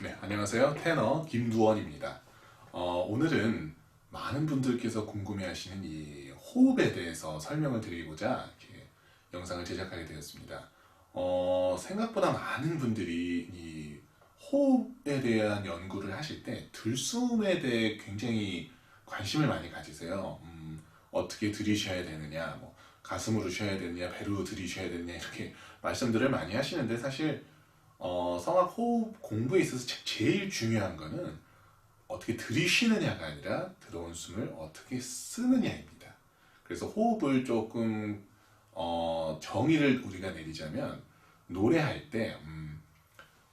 네, 안녕하세요. 테너 김두원입니다. 오늘은 많은 분들께서 궁금해하시는 이 호흡에 대해서 설명을 드리고자 이렇게 영상을 제작하게 되었습니다. 생각보다 많은 분들이 이 호흡에 대한 연구를 하실 때 들숨에 대해 굉장히 관심을 많이 가지세요. 어떻게 들이쉬어야 되느냐, 뭐 가슴으로 쉬어야 되느냐, 배로 들이쉬어야 되느냐 이렇게 말씀들을 많이 하시는데 사실 성악 호흡 공부에 있어서 제일 중요한 거는 어떻게 들이쉬느냐가 아니라 들어온 숨을 어떻게 쓰느냐입니다. 그래서 호흡을 조금 정의를 우리가 내리자면 노래할 때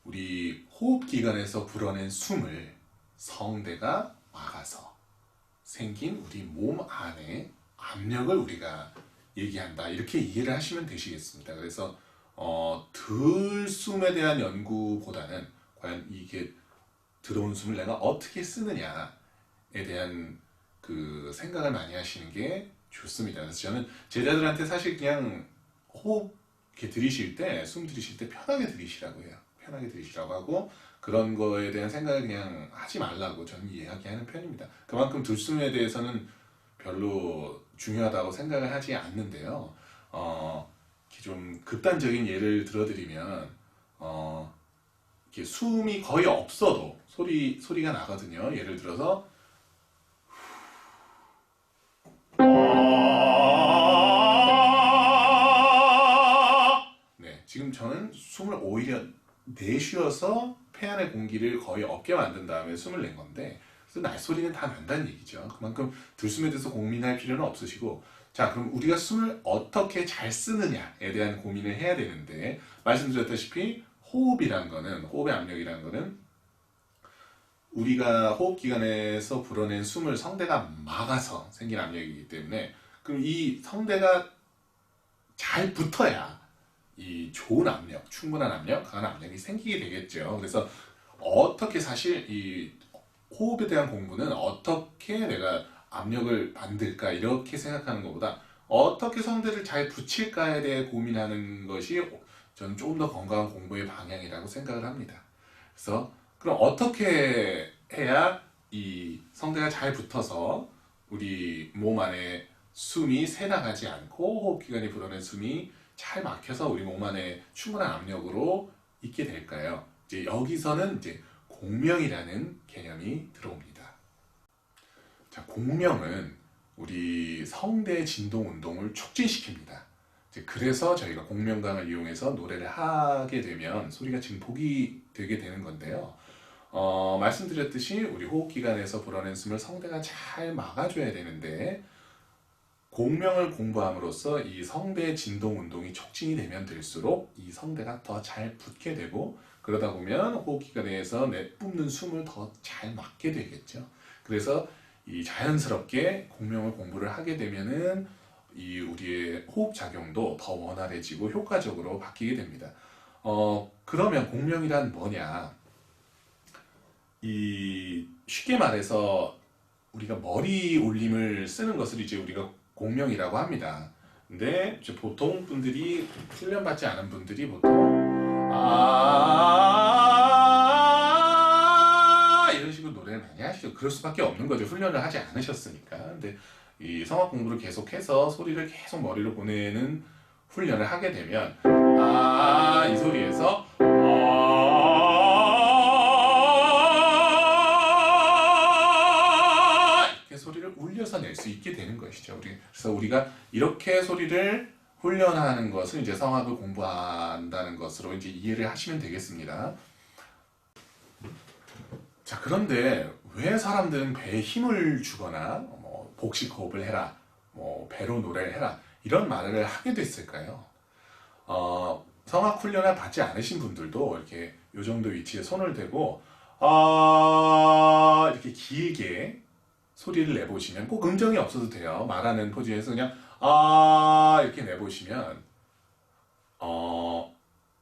우리 호흡기관에서 불어낸 숨을 성대가 막아서 생긴 우리 몸 안에 압력을 우리가 얘기한다. 이렇게 이해를 하시면 되시겠습니다. 그래서 들숨에 대한 연구보다는 과연 이게 들어온 숨을 내가 어떻게 쓰느냐에 대한 그 생각을 많이 하시는 게 좋습니다. 그래서 저는 제자들한테 사실 그냥 호흡 이렇게 들이쉴 때, 숨 들이쉴 때 편하게 들이쉬라고 해요. 편하게 들이쉬라고 하고 그런 거에 대한 생각을 그냥 하지 말라고 저는 이야기하는 편입니다. 그만큼 들숨에 대해서는 별로 중요하다고 생각을 하지 않는데요. 이렇게 좀 극단적인 예를 들어드리면 이렇게 숨이 거의 없어도 소리가 나거든요. 예를 들어서 네, 지금 저는 숨을 오히려 내쉬어서 폐 안의 공기를 거의 없게 만든 다음에 숨을 낸 건데 그래서 날소리는 다 난다는 얘기죠. 그만큼 들숨에 대해서 고민할 필요는 없으시고 자 그럼 우리가 숨을 어떻게 잘 쓰느냐에 대한 고민을 해야 되는데 말씀드렸다시피 호흡의 압력이라는 거는 우리가 호흡기관에서 불어낸 숨을 성대가 막아서 생긴 압력이기 때문에 그럼 이 성대가 잘 붙어야 이 좋은 압력, 충분한 압력, 강한 압력이 생기게 되겠죠. 그래서 어떻게 사실 이 호흡에 대한 공부는 어떻게 내가 압력을 만들까 이렇게 생각하는 것보다 어떻게 성대를 잘 붙일까에 대해 고민하는 것이 저는 조금 더 건강한 공부의 방향이라고 생각을 합니다. 그래서 그럼 어떻게 해야 이 성대가 잘 붙어서 우리 몸 안에 숨이 새나가지 않고 호흡기관이 불어낸 숨이 잘 막혀서 우리 몸 안에 충분한 압력으로 있게 될까요? 이제 여기서는 이제 공명이라는 개념이 들어옵니다. 자, 공명은 우리 성대 진동 운동을 촉진시킵니다. 그래서 저희가 공명강을 이용해서 노래를 하게 되면 소리가 증폭이 되게 되는 건데요. 말씀드렸듯이 우리 호흡기관에서 불어낸 숨을 성대가 잘 막아줘야 되는데 공명을 공부함으로써 이 성대 진동 운동이 촉진이 되면 될수록 이 성대가 더 잘 붙게 되고 그러다 보면 호흡기관에서 내뿜는 숨을 더 잘 막게 되겠죠. 그래서 이 자연스럽게 공명을 공부를 하게 되면은 이 우리의 호흡 작용도 더 원활해지고 효과적으로 바뀌게 됩니다. 그러면 공명이란 뭐냐? 이 쉽게 말해서 우리가 머리 올림을 쓰는 것을 이제 우리가 공명이라고 합니다. 근데 이제 보통 분들이 훈련받지 않은 분들이 보통 이런 식으로 노래를 많이 하시죠. 그럴 수밖에 없는 거죠. 훈련을 하지 않으셨으니까. 근데 이 성악 공부를 계속해서 소리를 계속 머리로 보내는 훈련을 하게 되면 이 소리에서 이렇게 소리를 울려서 낼 수 있게 되는 것이죠. 그래서 우리가 이렇게 소리를 훈련하는 것을 이제 성악을 공부한다는 것으로 이제 이해를 하시면 되겠습니다. 자, 그런데 왜 사람들은 배에 힘을 주거나 뭐 복식 호흡을 해라, 뭐 배로 노래를 해라 이런 말을 하게 됐을까요? 성악 훈련을 받지 않으신 분들도 이렇게 요 정도 위치에 손을 대고 이렇게 길게 소리를 내보시면 꼭 음정이 없어도 돼요. 말하는 포즈에서 그냥 이렇게 내보시면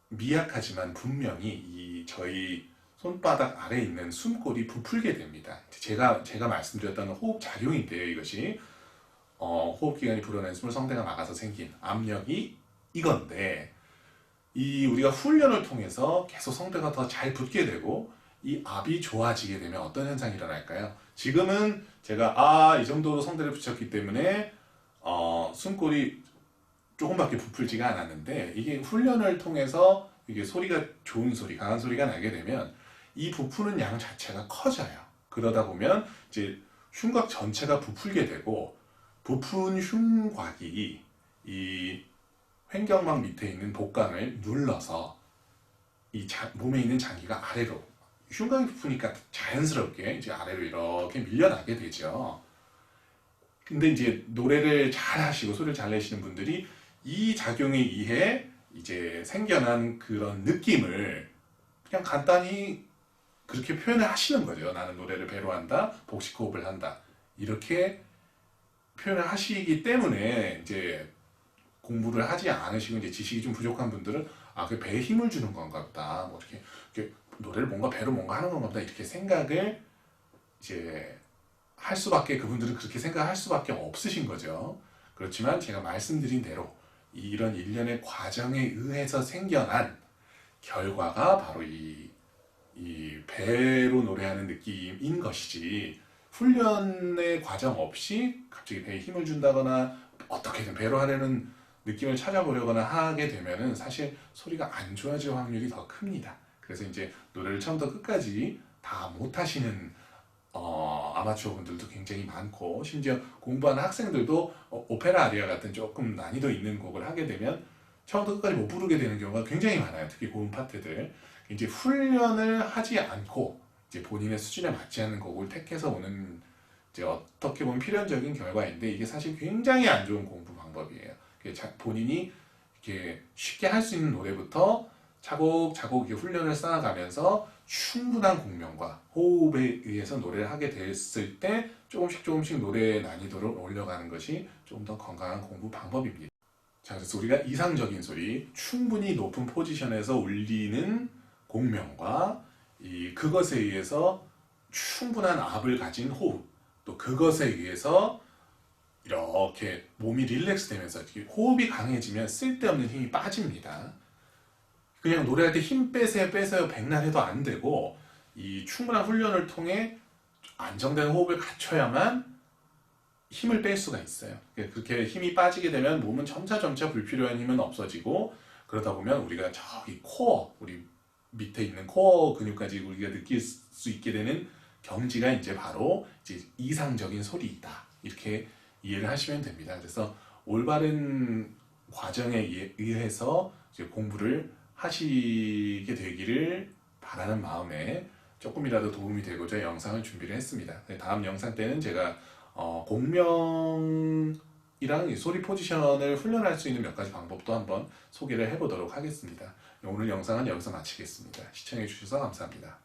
미약하지만 분명히 이 저희 손바닥 아래에 있는 숨골이 부풀게 됩니다. 제가 말씀드렸던 호흡 작용인데요. 이것이 호흡기관이 불어낸 숨을 성대가 막아서 생긴 압력이 이건데 우리가 훈련을 통해서 계속 성대가 더 잘 붙게 되고 이 압이 좋아지게 되면 어떤 현상이 일어날까요? 지금은 제가 이 정도로 성대를 붙였기 때문에 숨골이 조금밖에 부풀지가 않았는데 이게 훈련을 통해서 이게 소리가 좋은 소리, 강한 소리가 나게 되면 이 부푸는 양 자체가 커져요. 그러다 보면 이제 흉곽 전체가 부풀게 되고 부푼 흉곽이 이 횡격막 밑에 있는 복강을 눌러서 이 몸에 있는 장기가 아래로 흉곽이 부푸니까 자연스럽게 이제 아래로 이렇게 밀려나게 되죠. 근데 이제 노래를 잘 하시고 소리를 잘 내시는 분들이 이 작용에 의해 이제 생겨난 그런 느낌을 그냥 간단히 그렇게 표현을 하시는 거죠. 나는 노래를 배로 한다, 복식 호흡을 한다. 이렇게 표현을 하시기 때문에 이제 공부를 하지 않으시고 이제 지식이 좀 부족한 분들은 그 배에 힘을 주는 건가 보다. 뭐 이렇게 노래를 뭔가 배로 뭔가 하는 건가 보다. 이렇게 생각을 이제 할 수밖에 그분들은 그렇게 생각할 수밖에 없으신 거죠. 그렇지만 제가 말씀드린 대로 이런 일련의 과정에 의해서 생겨난 결과가 바로 이 배로 노래하는 느낌인 것이지 훈련의 과정 없이 갑자기 배에 힘을 준다거나 어떻게든 배로 하려는 느낌을 찾아보려거나 하게 되면은 사실 소리가 안 좋아질 확률이 더 큽니다. 그래서 이제 노래를 처음부터 끝까지 다 못하시는 아마추어 분들도 굉장히 많고 심지어 공부하는 학생들도 오페라 아리아 같은 조금 난이도 있는 곡을 하게 되면 처음부터 끝까지 못 부르게 되는 경우가 굉장히 많아요. 특히 고음 파트들. 이제 훈련을 하지 않고 이제 본인의 수준에 맞지 않는 곡을 택해서 오는 이제 어떻게 보면 필연적인 결과인데 이게 사실 굉장히 안 좋은 공부 방법이에요. 본인이 이렇게 쉽게 할 수 있는 노래부터 차곡차곡 이렇게 훈련을 쌓아가면서 충분한 공명과 호흡에 의해서 노래를 하게 됐을 때 조금씩 노래의 난이도를 올려가는 것이 좀 더 건강한 공부 방법입니다. 자, 그래서 우리가 이상적인 소리, 충분히 높은 포지션에서 울리는 공명과 그것에 의해서 충분한 압을 가진 호흡, 또 그것에 의해서 이렇게 몸이 릴렉스 되면서 호흡이 강해지면 쓸데없는 힘이 빠집니다. 그냥 노래할 때 힘 빼세요 백날 해도 안 되고 이 충분한 훈련을 통해 안정된 호흡을 갖춰야만 힘을 뺄 수가 있어요. 그렇게 힘이 빠지게 되면 몸은 점차 불필요한 힘은 없어지고 그러다 보면 우리가 저기 코어, 우리 밑에 있는 코어 근육까지 우리가 느낄 수 있게 되는 경지가 이제 바로 이제 이상적인 소리이다. 이렇게 이해를 하시면 됩니다. 그래서 올바른 과정에 의해서 이제 공부를 하시게 되기를 바라는 마음에 조금이라도 도움이 되고자 영상을 준비를 했습니다. 다음 영상 때는 제가 공명이랑 소리 포지션을 훈련할 수 있는 몇 가지 방법도 한번 소개를 해보도록 하겠습니다. 오늘 영상은 여기서 마치겠습니다. 시청해 주셔서 감사합니다.